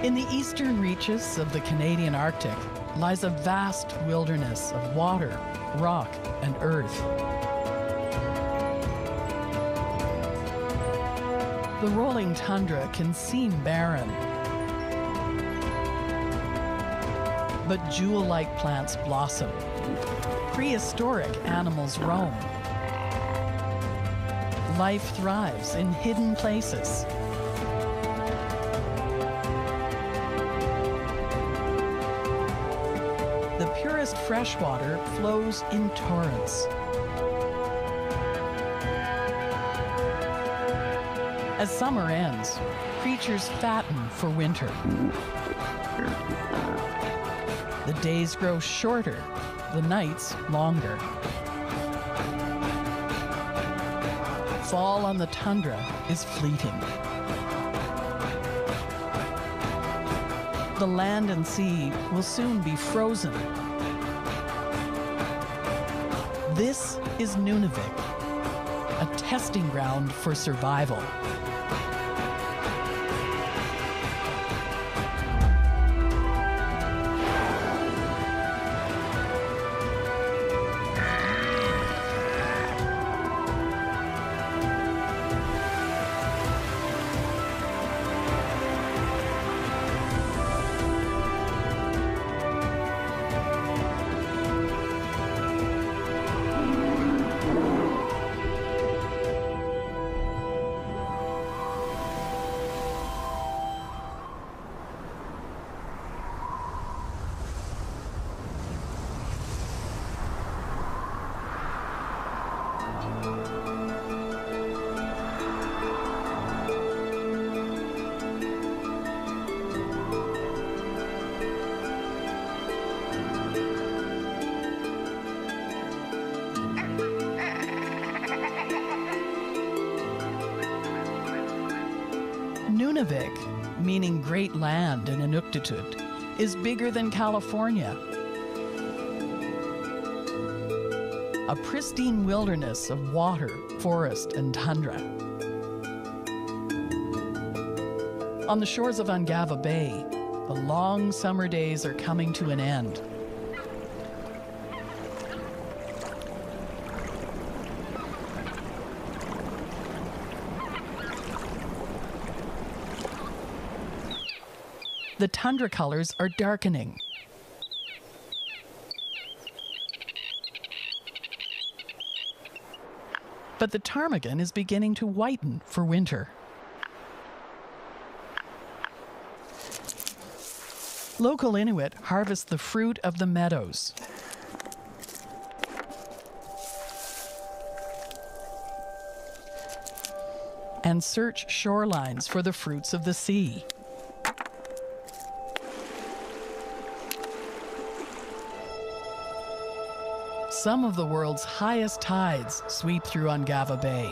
In the eastern reaches of the Canadian Arctic lies a vast wilderness of water, rock, and earth. The rolling tundra can seem barren, but jewel-like plants blossom. Prehistoric animals roam. Life thrives in hidden places. The purest freshwater flows in torrents. As summer ends, creatures fatten for winter. The days grow shorter, the nights longer. Fall on the tundra is fleeting. The land and sea will soon be frozen. This is Nunavik, a testing ground for survival. Nunavik, meaning great land in Inuktitut, is bigger than California. A pristine wilderness of water, forest, and tundra. On the shores of Ungava Bay, the long summer days are coming to an end. The tundra colors are darkening. But the ptarmigan is beginning to whiten for winter. Local Inuit harvest the fruit of the meadows. And search shorelines for the fruits of the sea. Some of the world's highest tides sweep through Ungava Bay,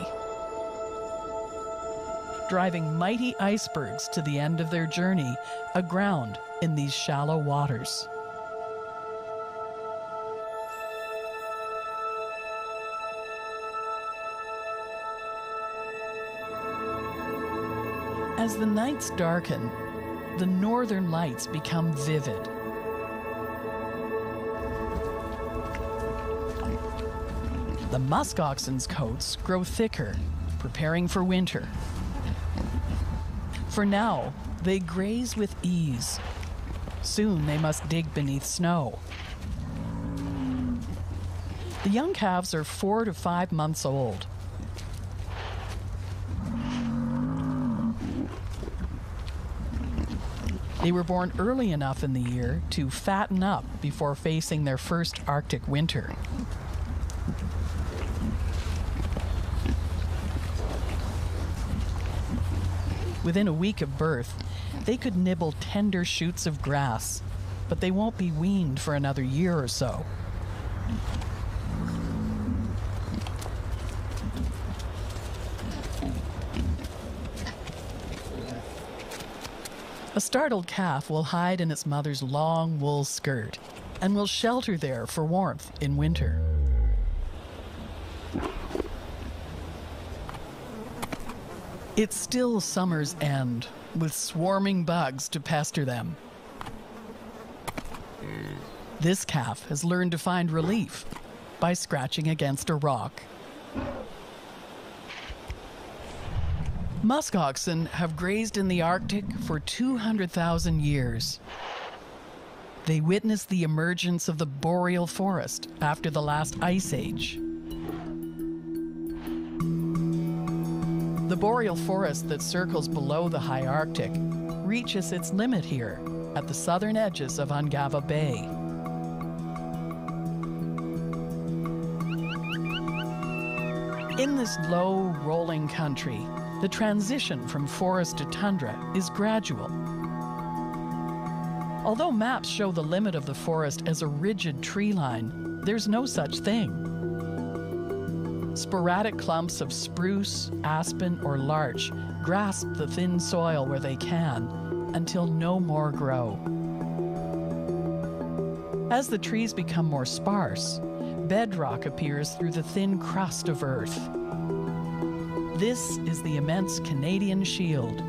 driving mighty icebergs to the end of their journey aground in these shallow waters. As the nights darken, the northern lights become vivid. The muskoxen's coats grow thicker, preparing for winter. For now, they graze with ease. Soon they must dig beneath snow. The young calves are 4 to 5 months old. They were born early enough in the year to fatten up before facing their first Arctic winter. Within a week of birth, they could nibble tender shoots of grass, but they won't be weaned for another year or so. A startled calf will hide in its mother's long wool skirt and will shelter there for warmth in winter. It's still summer's end, with swarming bugs to pester them. This calf has learned to find relief by scratching against a rock. Musk oxen have grazed in the Arctic for 200,000 years. They witnessed the emergence of the boreal forest after the last ice age. The boreal forest that circles below the high Arctic reaches its limit here at the southern edges of Ungava Bay. In this low, rolling country, the transition from forest to tundra is gradual. Although maps show the limit of the forest as a rigid tree line, there's no such thing. Sporadic clumps of spruce, aspen, or larch grasp the thin soil where they can until no more grow. As the trees become more sparse, bedrock appears through the thin crust of earth. This is the immense Canadian Shield,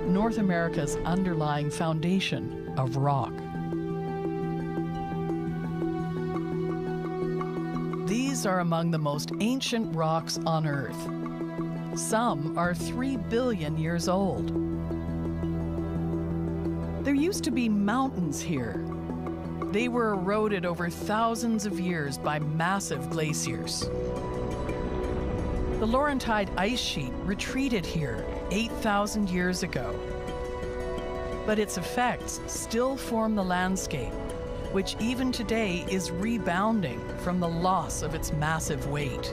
North America's underlying foundation of rock. These are among the most ancient rocks on Earth. Some are 3 billion years old. There used to be mountains here. They were eroded over thousands of years by massive glaciers. The Laurentide ice sheet retreated here 8,000 years ago. But its effects still form the landscape, which even today is rebounding from the loss of its massive weight.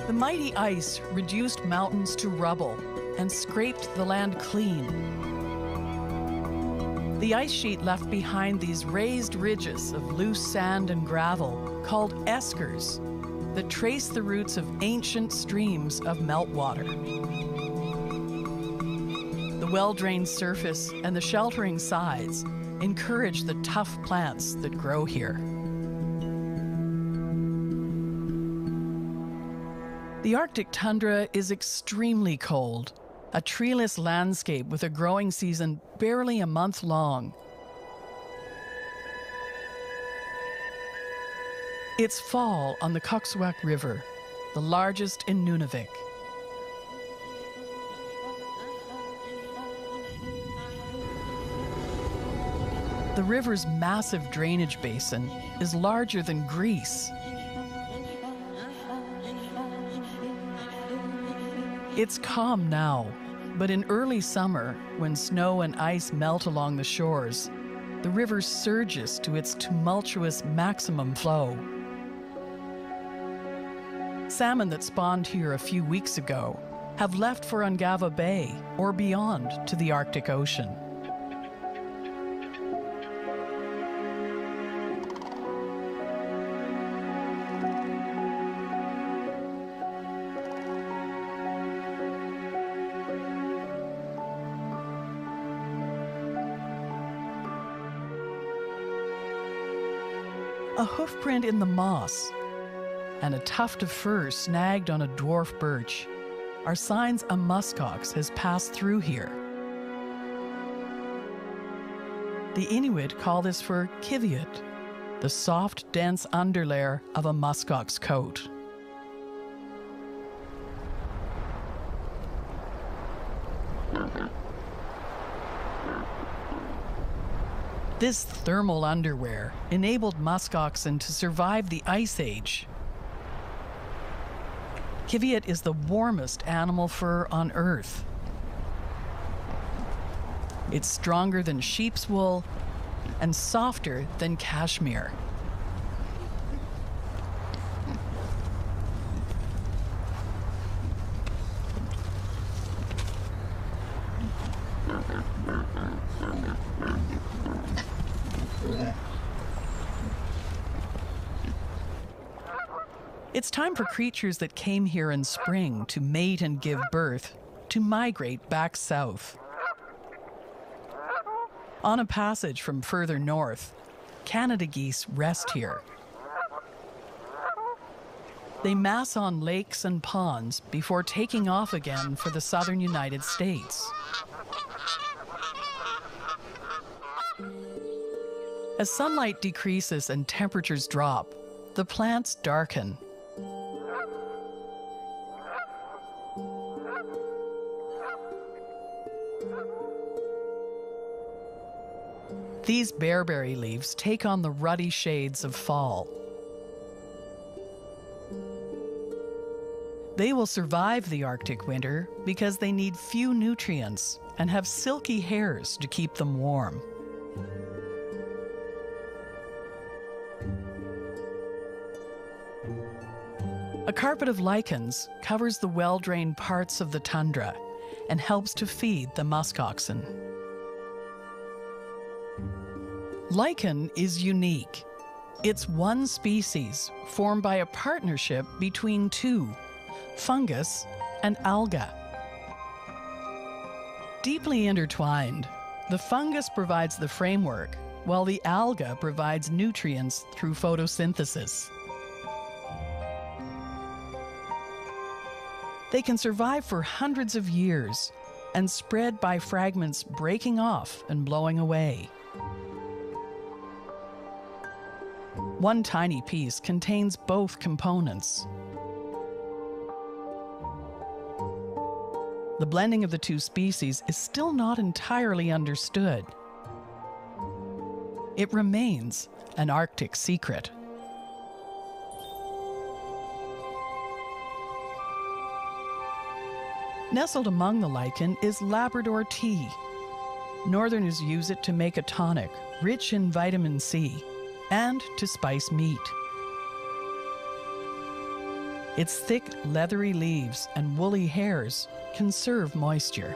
The mighty ice reduced mountains to rubble and scraped the land clean. The ice sheet left behind these raised ridges of loose sand and gravel called eskers that trace the roots of ancient streams of meltwater. The well-drained surface and the sheltering sides encourage the tough plants that grow here. The Arctic tundra is extremely cold, a treeless landscape with a growing season barely a month long. It's fall on the Coxswack River, the largest in Nunavik. The river's massive drainage basin is larger than Greece. It's calm now, but in early summer, when snow and ice melt along the shores, the river surges to its tumultuous maximum flow. Salmon that spawned here a few weeks ago have left for Ungava Bay or beyond to the Arctic Ocean. A hoofprint in the moss and a tuft of fur snagged on a dwarf birch are signs a muskox has passed through here. The Inuit call this fur kiviut, the soft, dense underlayer of a muskox coat. This thermal underwear enabled musk oxen to survive the Ice Age. Kiviut is the warmest animal fur on Earth. It's stronger than sheep's wool and softer than cashmere. It's time for creatures that came here in spring to mate and give birth to migrate back south. On a passage from further north, Canada geese rest here. They mass on lakes and ponds before taking off again for the southern United States. As sunlight decreases and temperatures drop, the plants darken. These bearberry leaves take on the ruddy shades of fall. They will survive the Arctic winter because they need few nutrients and have silky hairs to keep them warm. A carpet of lichens covers the well-drained parts of the tundra and helps to feed the muskoxen. Lichen is unique. It's one species formed by a partnership between two, fungus and alga. Deeply intertwined, the fungus provides the framework, while the alga provides nutrients through photosynthesis. They can survive for hundreds of years and spread by fragments breaking off and blowing away. One tiny piece contains both components. The blending of the two species is still not entirely understood. It remains an Arctic secret. Nestled among the lichen is Labrador tea. Northerners use it to make a tonic rich in vitamin C and to spice meat. Its thick, leathery leaves and woolly hairs conserve moisture.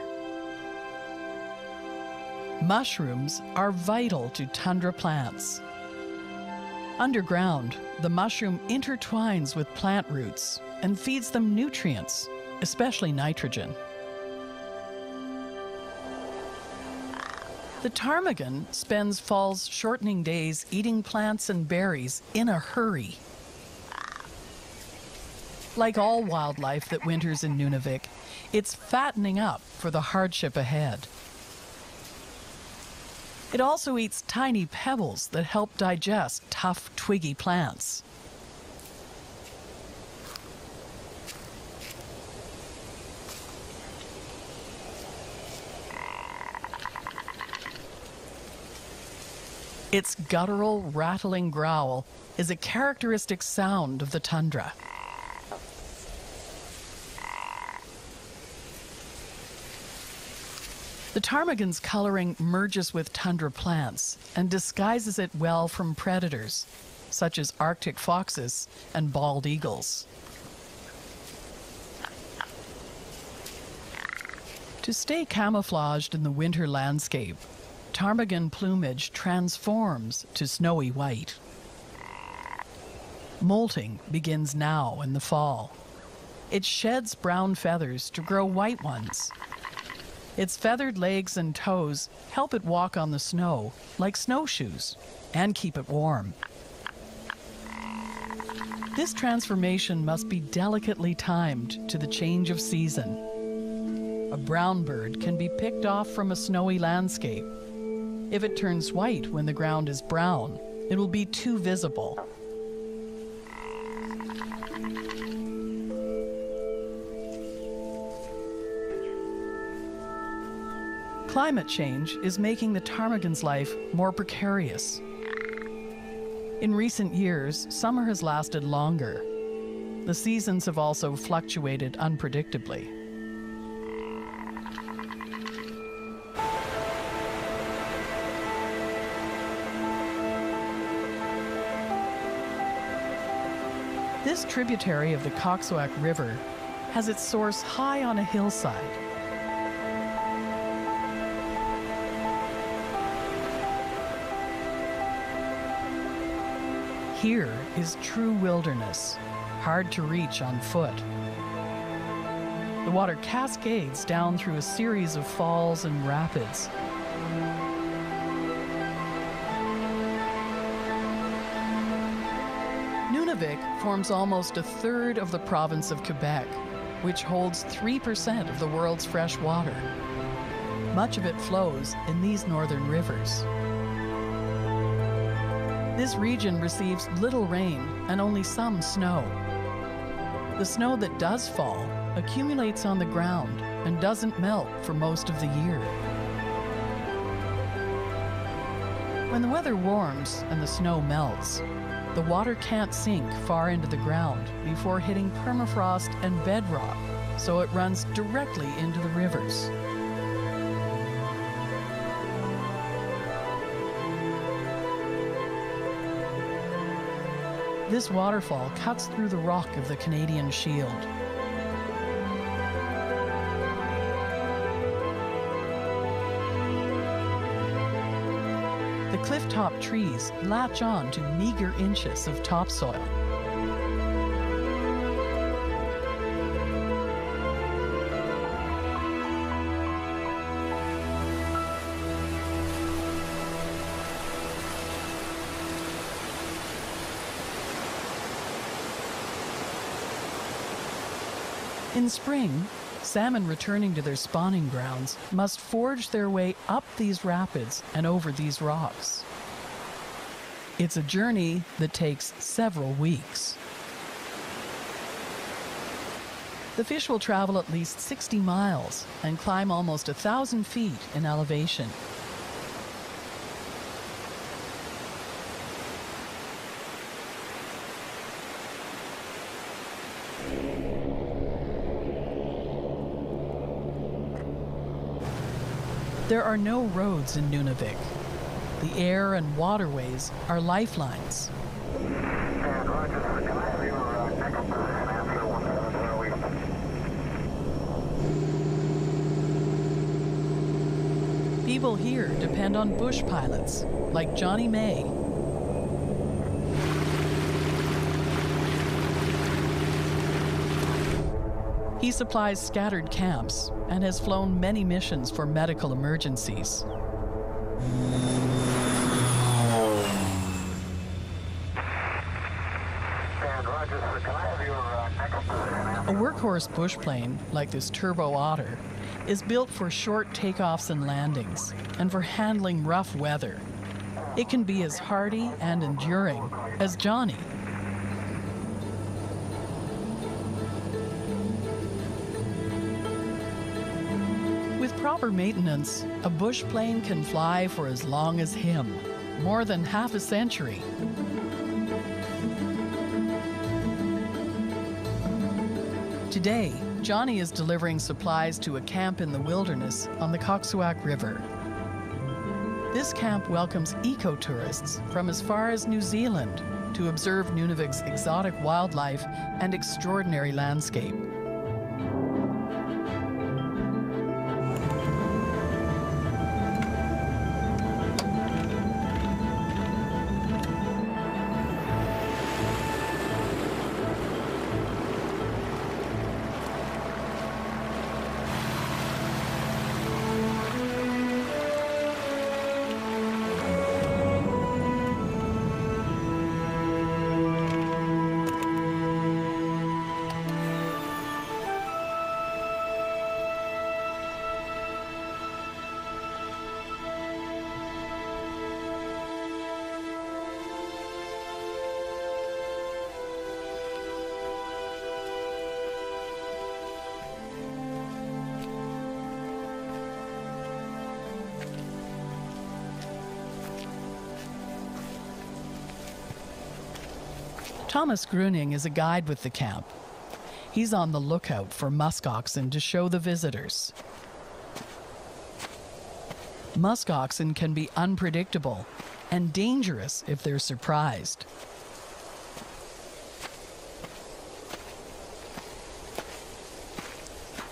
Mushrooms are vital to tundra plants. Underground, the mushroom intertwines with plant roots and feeds them nutrients, especially nitrogen. The ptarmigan spends fall's shortening days eating plants and berries in a hurry. Like all wildlife that winters in Nunavik, it's fattening up for the hardship ahead. It also eats tiny pebbles that help digest tough, twiggy plants. Its guttural, rattling growl is a characteristic sound of the tundra. The ptarmigan's coloring merges with tundra plants and disguises it well from predators, such as Arctic foxes and bald eagles. To stay camouflaged in the winter landscape, ptarmigan plumage transforms to snowy white. Molting begins now in the fall. It sheds brown feathers to grow white ones. Its feathered legs and toes help it walk on the snow like snowshoes and keep it warm. This transformation must be delicately timed to the change of season. A brown bird can be picked off from a snowy landscape. If it turns white when the ground is brown, it will be too visible. Climate change is making the ptarmigan's life more precarious. In recent years, summer has lasted longer. The seasons have also fluctuated unpredictably. This tributary of the Coxswack River has its source high on a hillside. Here is true wilderness, hard to reach on foot. The water cascades down through a series of falls and rapids. Nunavik forms almost a third of the province of Quebec, which holds 3% of the world's fresh water. Much of it flows in these northern rivers. This region receives little rain and only some snow. The snow that does fall accumulates on the ground and doesn't melt for most of the year. When the weather warms and the snow melts, the water can't sink far into the ground before hitting permafrost and bedrock, so it runs directly into the rivers. This waterfall cuts through the rock of the Canadian Shield. The cliff-top trees latch on to meager inches of topsoil. In spring, salmon returning to their spawning grounds must forge their way up these rapids and over these rocks. It's a journey that takes several weeks. The fish will travel at least 60 miles and climb almost 1,000 feet in elevation. There are no roads in Nunavik. The air and waterways are lifelines. People here depend on bush pilots, like Johnny May. He supplies scattered camps and has flown many missions for medical emergencies. A workhorse bush plane, like this Turbo Otter, is built for short takeoffs and landings and for handling rough weather. It can be as hardy and enduring as Johnny. With proper maintenance, a bush plane can fly for as long as him, more than half a century. Today, Johnny is delivering supplies to a camp in the wilderness on the Coxswack River. This camp welcomes eco-tourists from as far as New Zealand to observe Nunavik's exotic wildlife and extraordinary landscape. Thomas Gruning is a guide with the camp. He's on the lookout for musk oxen to show the visitors. Musk oxen can be unpredictable and dangerous if they're surprised.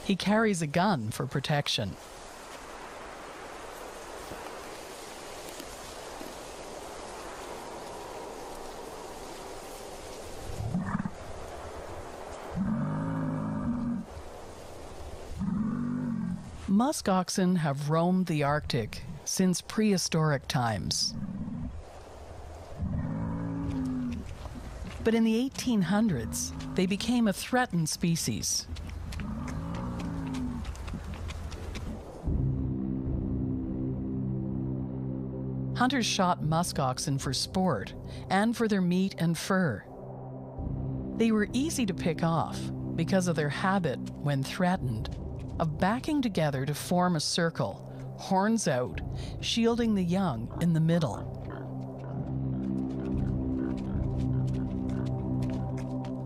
He carries a gun for protection. Musk oxen have roamed the Arctic since prehistoric times. But in the 1800s, they became a threatened species. Hunters shot muskoxen for sport and for their meat and fur. They were easy to pick off because of their habit, when threatened, of backing together to form a circle, horns out, shielding the young in the middle.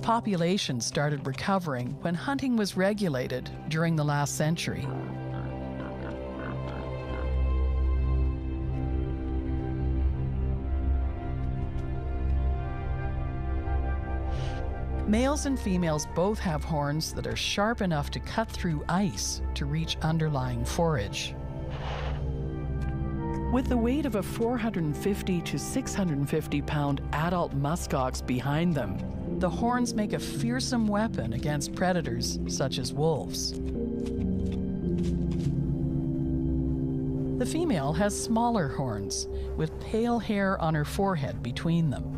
Populations started recovering when hunting was regulated during the last century. Males and females both have horns that are sharp enough to cut through ice to reach underlying forage. With the weight of a 450 to 650 pound adult muskox behind them, the horns make a fearsome weapon against predators such as wolves. The female has smaller horns with pale hair on her forehead between them.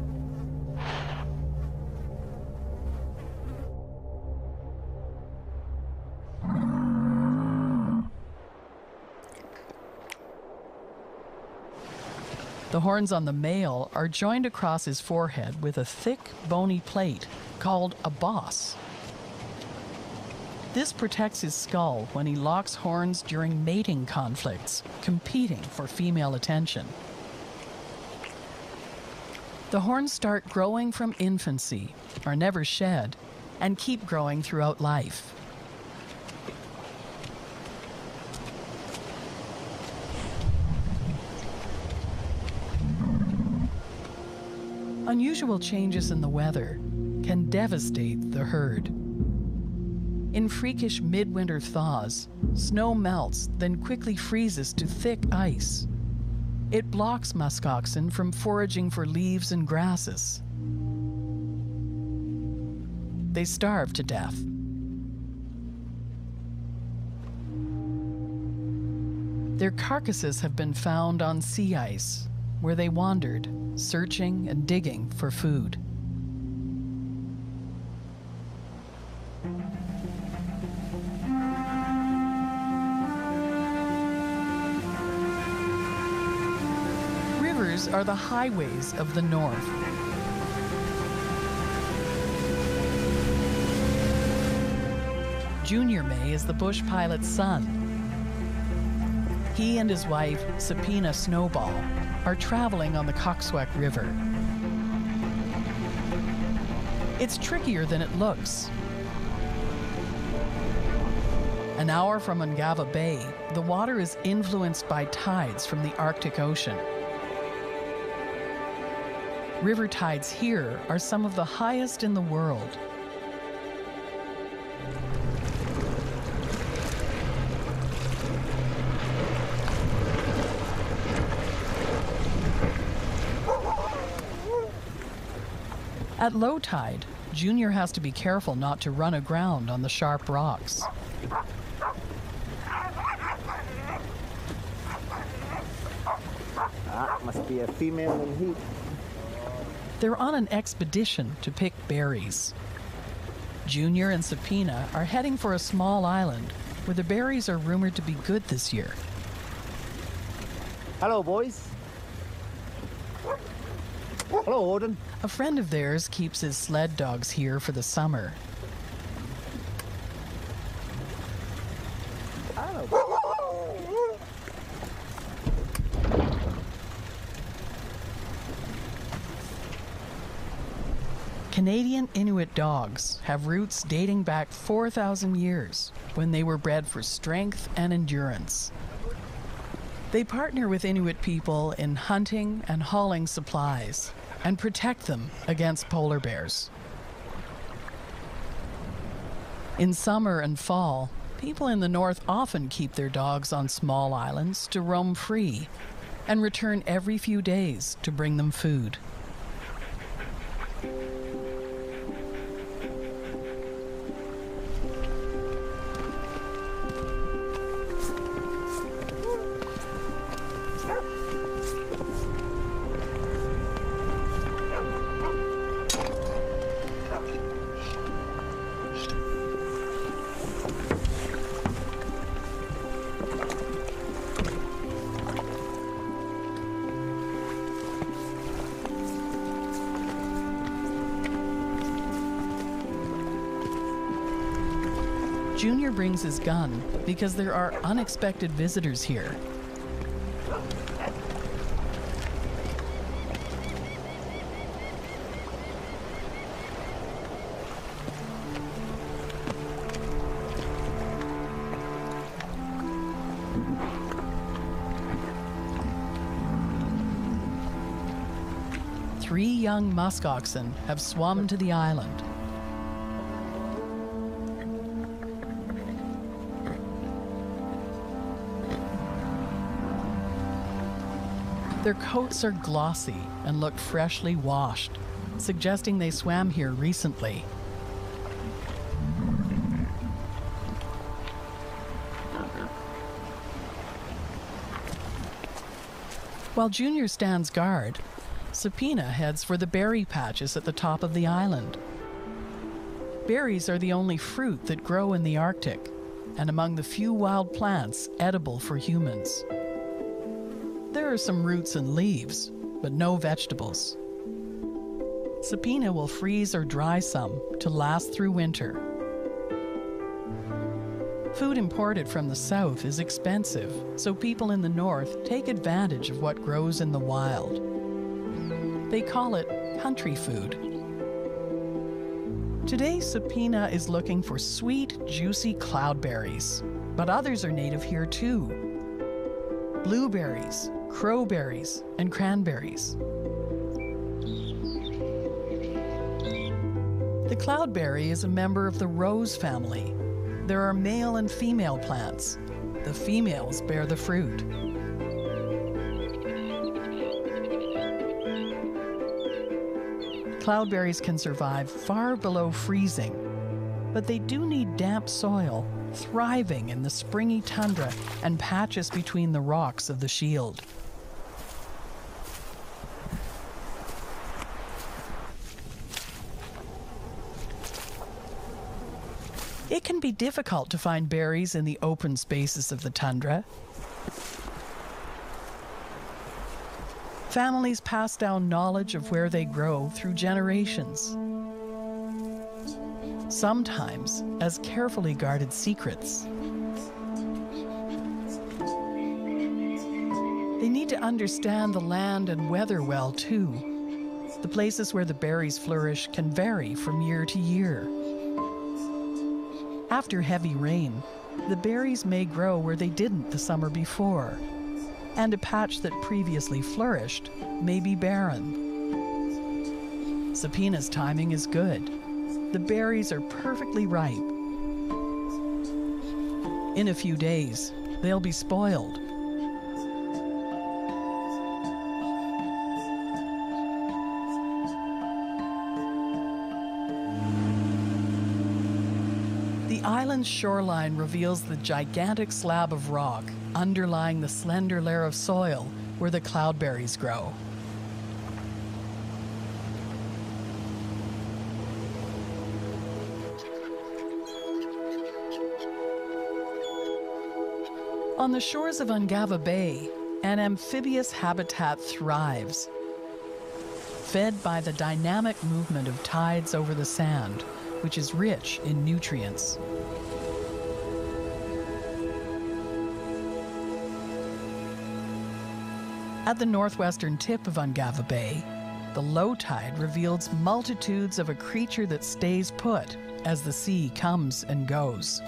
The horns on the male are joined across his forehead with a thick, bony plate called a boss. This protects his skull when he locks horns during mating conflicts, competing for female attention. The horns start growing from infancy, are never shed, and keep growing throughout life. Unusual changes in the weather can devastate the herd. In freakish midwinter thaws, snow melts, then quickly freezes to thick ice. It blocks muskoxen from foraging for leaves and grasses. They starve to death. Their carcasses have been found on sea ice, where they wandered, searching and digging for food. Rivers are the highways of the North. Junior May is the bush pilot's son. He and his wife, Sapina Snowball, are traveling on the Coxswack River. It's trickier than it looks. An hour from Ungava Bay, the water is influenced by tides from the Arctic Ocean. River tides here are some of the highest in the world. At low tide, Junior has to be careful not to run aground on the sharp rocks. Must be a female in heat. They're on an expedition to pick berries. Junior and Sapina are heading for a small island where the berries are rumored to be good this year. Hello, boys. Hello, Odin. A friend of theirs keeps his sled dogs here for the summer. Canadian Inuit dogs have roots dating back 4,000 years, when they were bred for strength and endurance. They partner with Inuit people in hunting and hauling supplies and protect them against polar bears. In summer and fall, people in the north often keep their dogs on small islands to roam free and return every few days to bring them food. Junior brings his gun because there are unexpected visitors here. Three young musk oxen have swum to the island. Their coats are glossy and look freshly washed, suggesting they swam here recently. While Junior stands guard, Subpoena heads for the berry patches at the top of the island. Berries are the only fruit that grow in the Arctic, and among the few wild plants edible for humans. There are some roots and leaves, but no vegetables. Subpoena will freeze or dry some to last through winter. Food imported from the south is expensive, so people in the north take advantage of what grows in the wild. They call it country food. Today, Subpoena is looking for sweet, juicy cloudberries, but others are native here too. Blueberries, crowberries, and cranberries. The cloudberry is a member of the rose family. There are male and female plants. The females bear the fruit. Cloudberries can survive far below freezing, but they do need damp soil, thriving in the springy tundra and patches between the rocks of the shield. It can be difficult to find berries in the open spaces of the tundra. Families pass down knowledge of where they grow through generations, sometimes as carefully guarded secrets. They need to understand the land and weather well, too. The places where the berries flourish can vary from year to year. After heavy rain, the berries may grow where they didn't the summer before, and a patch that previously flourished may be barren. Subpoena's timing is good. The berries are perfectly ripe. In a few days, they'll be spoiled. The island's shoreline reveals the gigantic slab of rock underlying the slender layer of soil where the cloudberries grow. On the shores of Ungava Bay, an amphibious habitat thrives, fed by the dynamic movement of tides over the sand, which is rich in nutrients. At the northwestern tip of Ungava Bay, the low tide reveals multitudes of a creature that stays put as the sea comes and goes.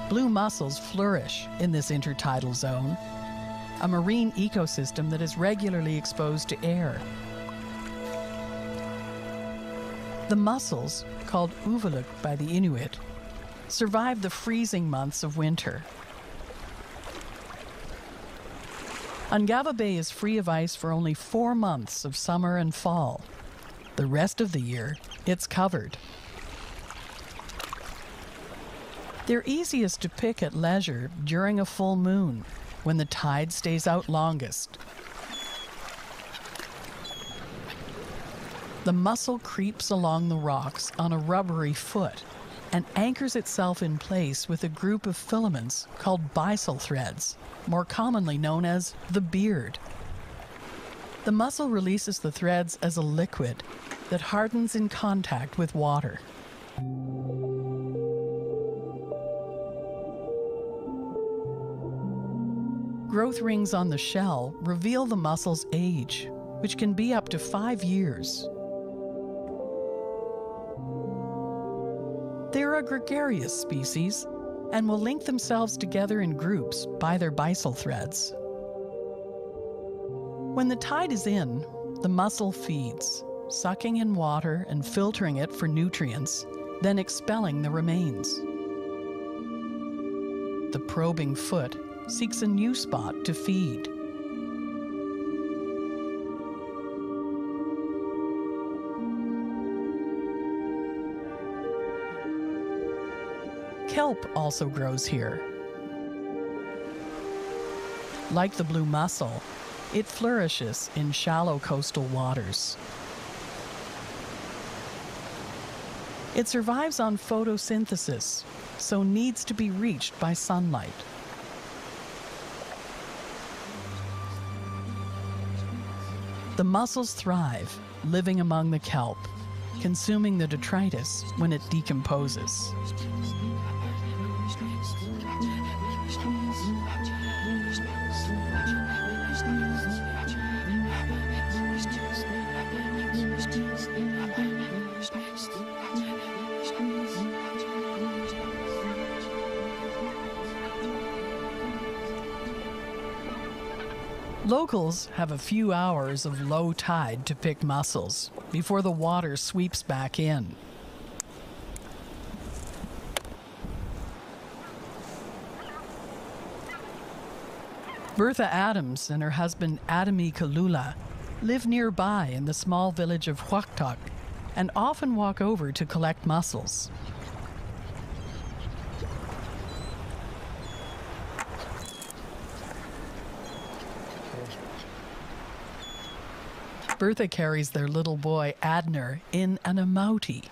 Blue mussels flourish in this intertidal zone, a marine ecosystem that is regularly exposed to air. The mussels, called uvaluk by the Inuit, survive the freezing months of winter. Ungava Bay is free of ice for only 4 months of summer and fall. The rest of the year, it's covered. They're easiest to pick at leisure during a full moon, when the tide stays out longest. The mussel creeps along the rocks on a rubbery foot and anchors itself in place with a group of filaments called byssal threads, more commonly known as the beard. The mussel releases the threads as a liquid that hardens in contact with water. Growth rings on the shell reveal the mussel's age, which can be up to 5 years. They're a gregarious species and will link themselves together in groups by their byssal threads. When the tide is in, the mussel feeds, sucking in water and filtering it for nutrients, then expelling the remains. The probing foot seeks a new spot to feed. Kelp also grows here. Like the blue mussel, it flourishes in shallow coastal waters. It survives on photosynthesis, so needs to be reached by sunlight. The mussels thrive, living among the kelp, consuming the detritus when it decomposes. Locals have a few hours of low tide to pick mussels before the water sweeps back in. Bertha Adams and her husband Adami Kalula live nearby in the small village of Huaktok and often walk over to collect mussels. Bertha carries their little boy Adner in an amauti,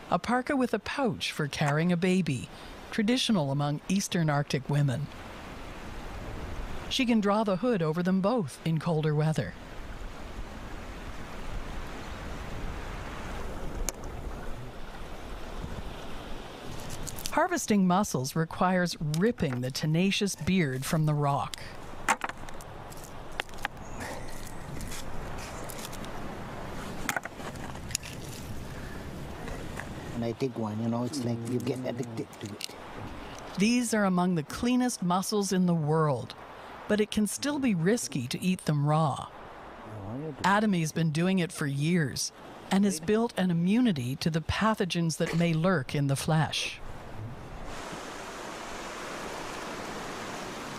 a parka with a pouch for carrying a baby, traditional among Eastern Arctic women. She can draw the hood over them both in colder weather. Harvesting mussels requires ripping the tenacious beard from the rock. When I dig one, you know, it's like you get addicted to it. These are among the cleanest mussels in the world, but it can still be risky to eat them raw. Adami's been doing it for years and has built an immunity to the pathogens that may lurk in the flesh.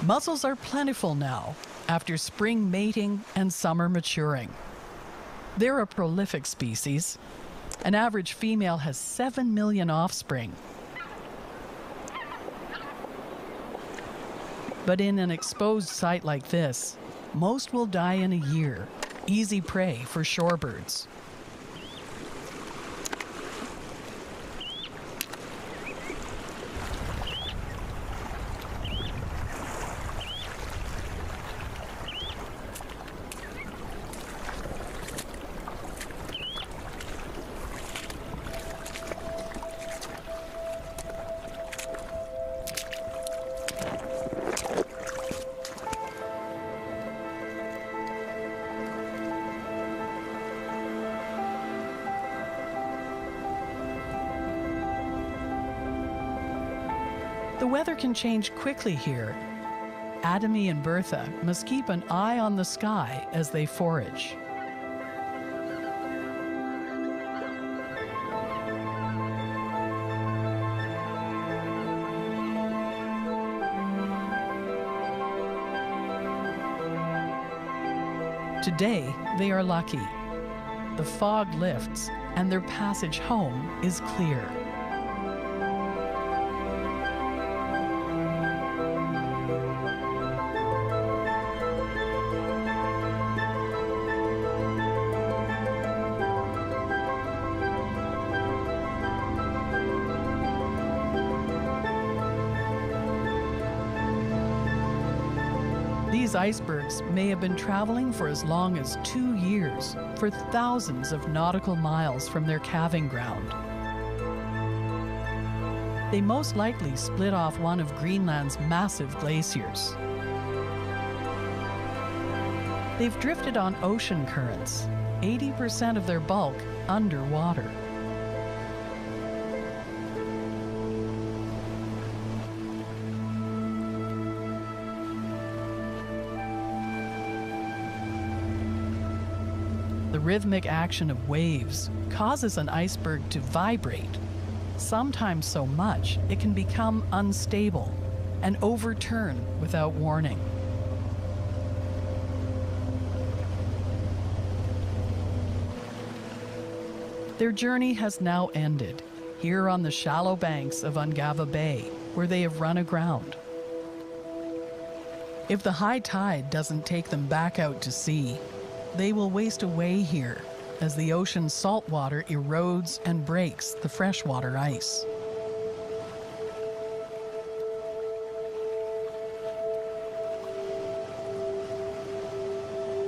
Mussels are plentiful now after spring mating and summer maturing. They're a prolific species. An average female has 7 million offspring. But in an exposed site like this, most will die in a year, easy prey for shorebirds. The weather can change quickly here. Adami and Bertha must keep an eye on the sky as they forage. Today, they are lucky. The fog lifts and their passage home is clear. These icebergs may have been traveling for as long as 2 years, for thousands of nautical miles from their calving ground. They most likely split off one of Greenland's massive glaciers. They've drifted on ocean currents, 80% of their bulk underwater. The rhythmic action of waves causes an iceberg to vibrate, sometimes so much it can become unstable and overturn without warning. Their journey has now ended, here on the shallow banks of Ungava Bay, where they have run aground. If the high tide doesn't take them back out to sea, they will waste away here as the ocean's salt water erodes and breaks the freshwater ice.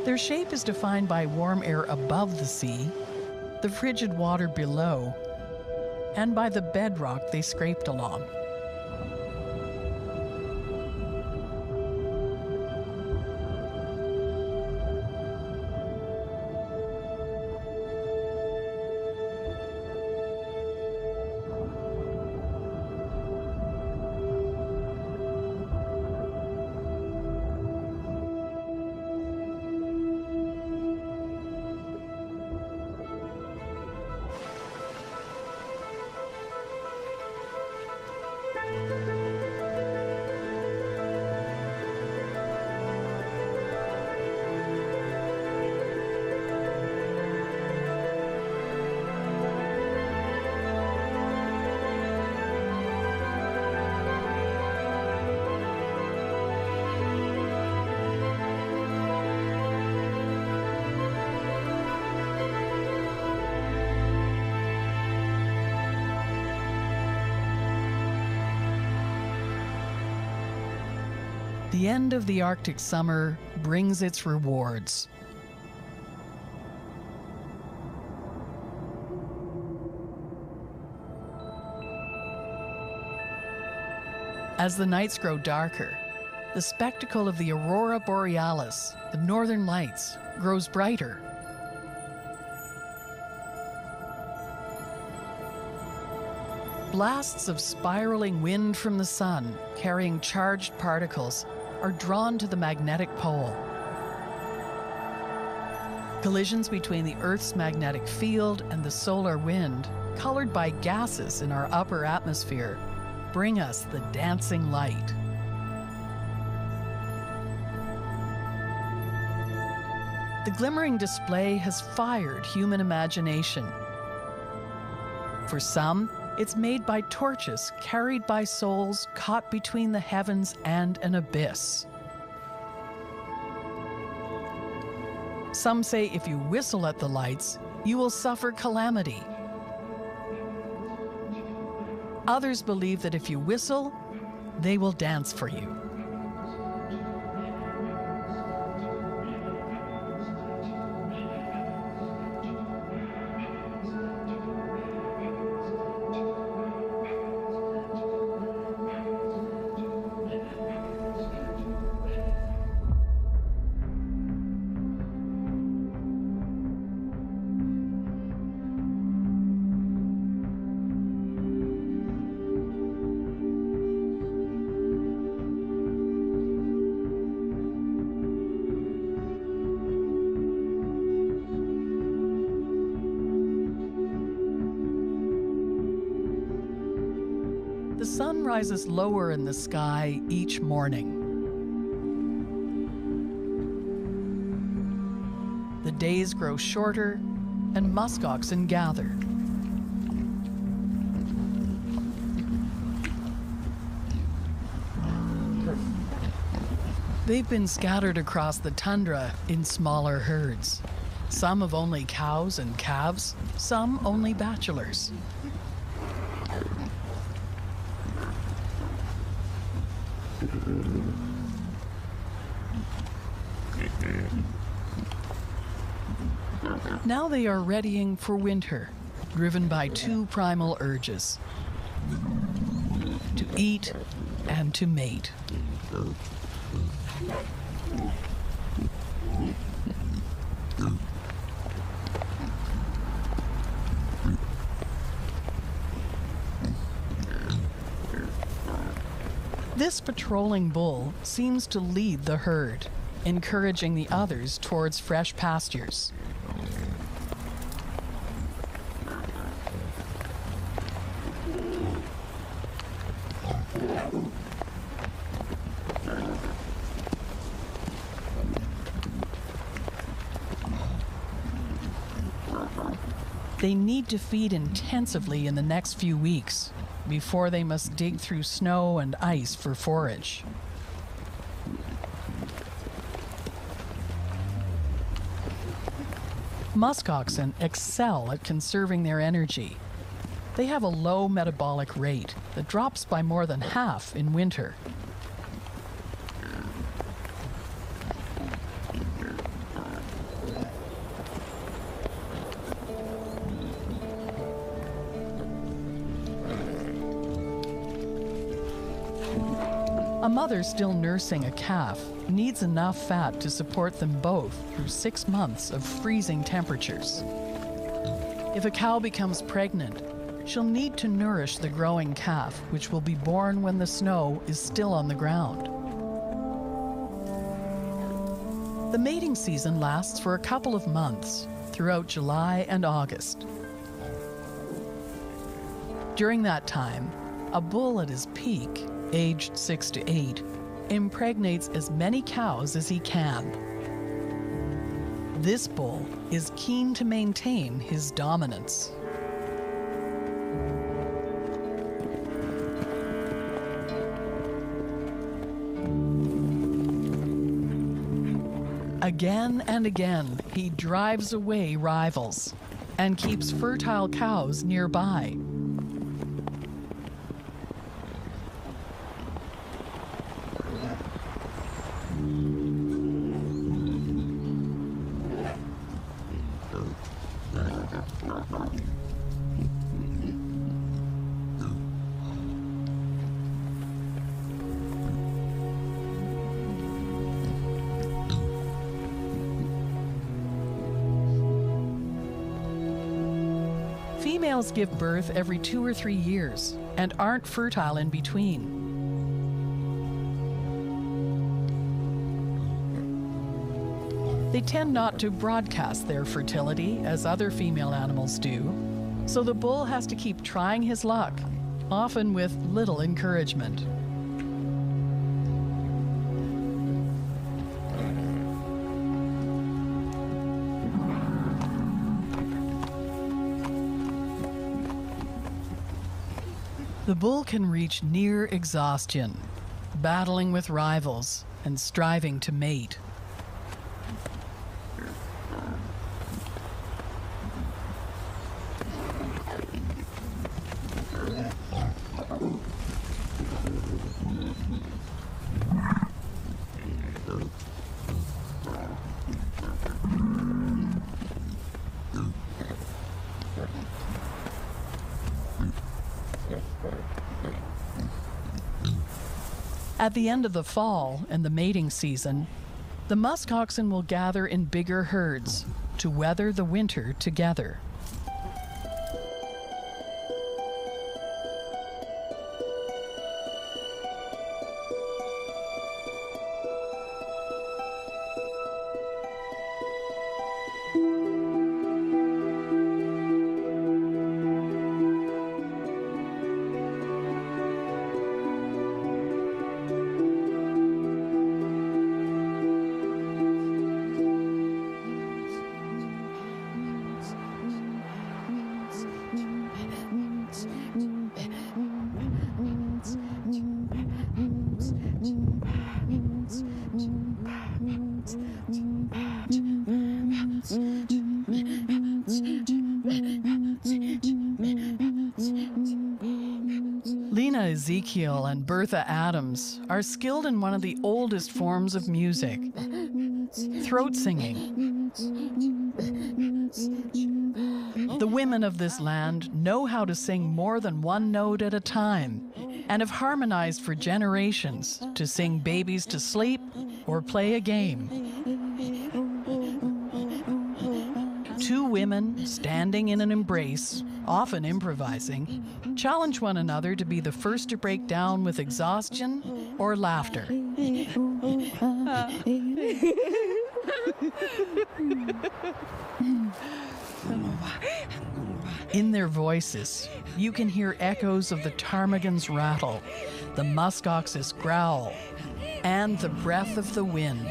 Their shape is defined by warm air above the sea, the frigid water below, and by the bedrock they scraped along. The end of the Arctic summer brings its rewards. As the nights grow darker, the spectacle of the aurora borealis, the northern lights, grows brighter. Blasts of spiraling wind from the sun, carrying charged particles, are drawn to the magnetic pole. Collisions between the Earth's magnetic field and the solar wind, colored by gases in our upper atmosphere, bring us the dancing light. The glimmering display has fired human imagination. For some, it's made by torches carried by souls caught between the heavens and an abyss. Some say if you whistle at the lights, you will suffer calamity. Others believe that if you whistle, they will dance for you. The sun rises lower in the sky each morning. The days grow shorter and muskoxen gather. They've been scattered across the tundra in smaller herds. Some of only cows and calves, some only bachelors. Now they are readying for winter, driven by two primal urges: to eat and to mate. This patrolling bull seems to lead the herd, encouraging the others towards fresh pastures. They need to feed intensively in the next few weeks before they must dig through snow and ice for forage. Muskoxen excel at conserving their energy. They have a low metabolic rate that drops by more than half in winter. A mother still nursing a calf needs enough fat to support them both through 6 months of freezing temperatures. If a cow becomes pregnant, she'll need to nourish the growing calf, which will be born when the snow is still on the ground. The mating season lasts for a couple of months, throughout July and August. During that time, a bull at his peak, aged 6 to 8, impregnates as many cows as he can. This bull is keen to maintain his dominance. Again and again, he drives away rivals and keeps fertile cows nearby. Females give birth every 2 or 3 years and aren't fertile in between. They tend not to broadcast their fertility as other female animals do, so the bull has to keep trying his luck, often with little encouragement. The bull can reach near exhaustion, battling with rivals and striving to mate. At the end of the fall and the mating season, the muskoxen will gather in bigger herds to weather the winter together. Lena Ezekiel and Bertha Adams are skilled in one of the oldest forms of music, throat singing. The women of this land know how to sing more than one note at a time and have harmonized for generations to sing babies to sleep or play a game. Two women standing in an embrace, often improvising, challenge one another to be the first to break down with exhaustion or laughter. In their voices, you can hear echoes of the ptarmigan's rattle, the muskox's growl, and the breath of the wind.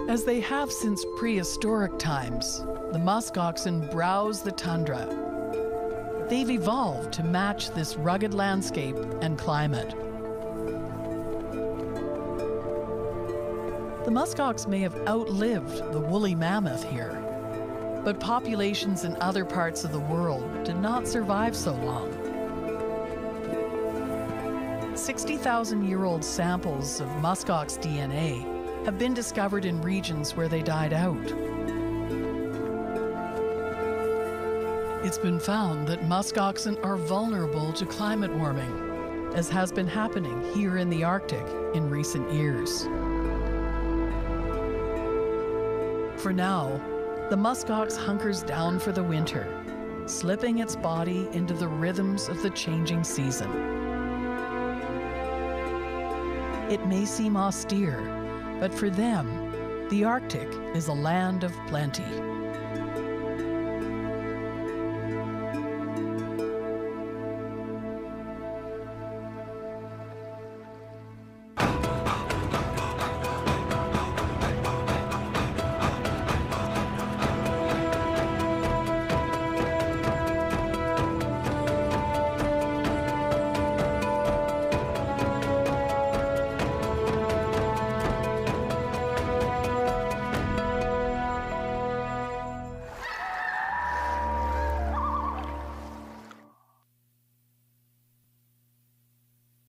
As they have since prehistoric times, the muskoxen browse the tundra. They've evolved to match this rugged landscape and climate. The muskox may have outlived the woolly mammoth here, but populations in other parts of the world did not survive so long. 60,000-year-old samples of muskox DNA have been discovered in regions where they died out. It's been found that muskoxen are vulnerable to climate warming, as has been happening here in the Arctic in recent years. For now, the muskox hunkers down for the winter, slipping its body into the rhythms of the changing season. It may seem austere, but for them, the Arctic is a land of plenty.